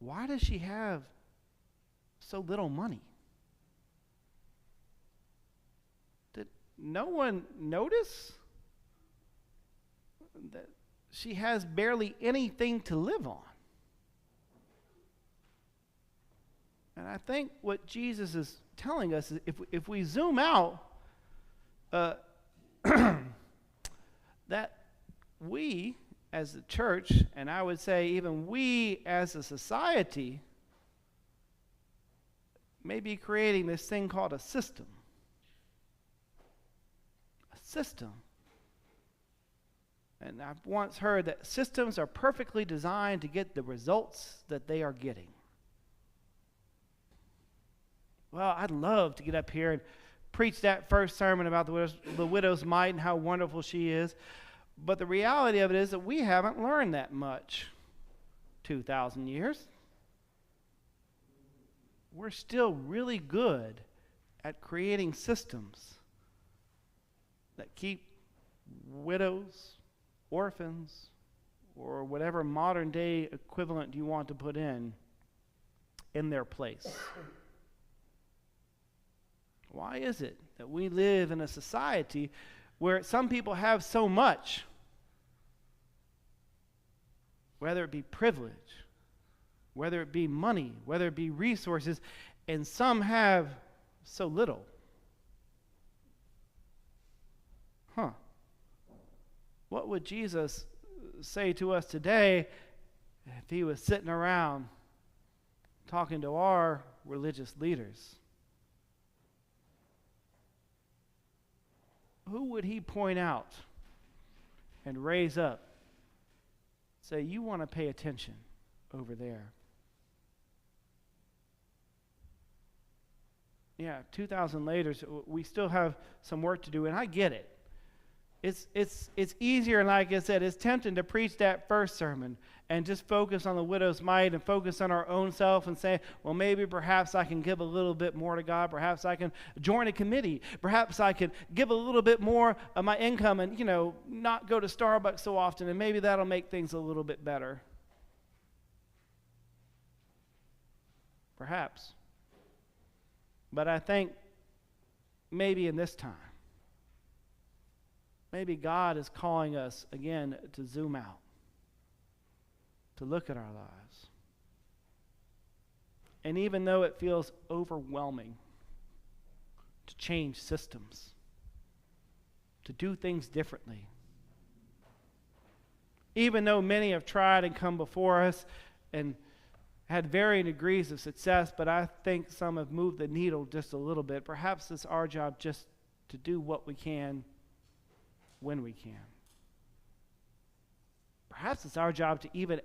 why does she have so little money? Did no one notice that she has barely anything to live on? And I think what Jesus is telling us is if we zoom out, that we as a church, and I would say even we as a society, may be creating this thing called a system. A system. And I've once heard that systems are perfectly designed to get the results that they are getting. Well, I'd love to get up here and preach that first sermon about the widow's mite and how wonderful she is. But the reality of it is that we haven't learned that much 2,000 years. We're still really good at creating systems that keep widows, orphans, or whatever modern day equivalent you want to put in their place. Why is it that we live in a society where some people have so much, whether it be privilege, whether it be money, whether it be resources, and some have so little? What would Jesus say to us today if he was sitting around talking to our religious leaders? Who would he point out and raise up? Say, you want to pay attention over there. Yeah, 2,000 later, so we still have some work to do, and I get it. It's easier, and like I said, it's tempting to preach that first sermon and just focus on the widow's mite and focus on our own self and say, well, maybe perhaps I can give a little bit more to God. Perhaps I can join a committee. Perhaps I can give a little bit more of my income and, not go to Starbucks so often, and maybe that'll make things a little bit better. Perhaps. But I think maybe in this time, maybe God is calling us again to zoom out, to look at our lives. And even though it feels overwhelming to change systems, to do things differently, even though many have tried and come before us and had varying degrees of success, but I think some have moved the needle just a little bit. Perhaps it's our job just to do what we can when we can. Perhaps it's our job to even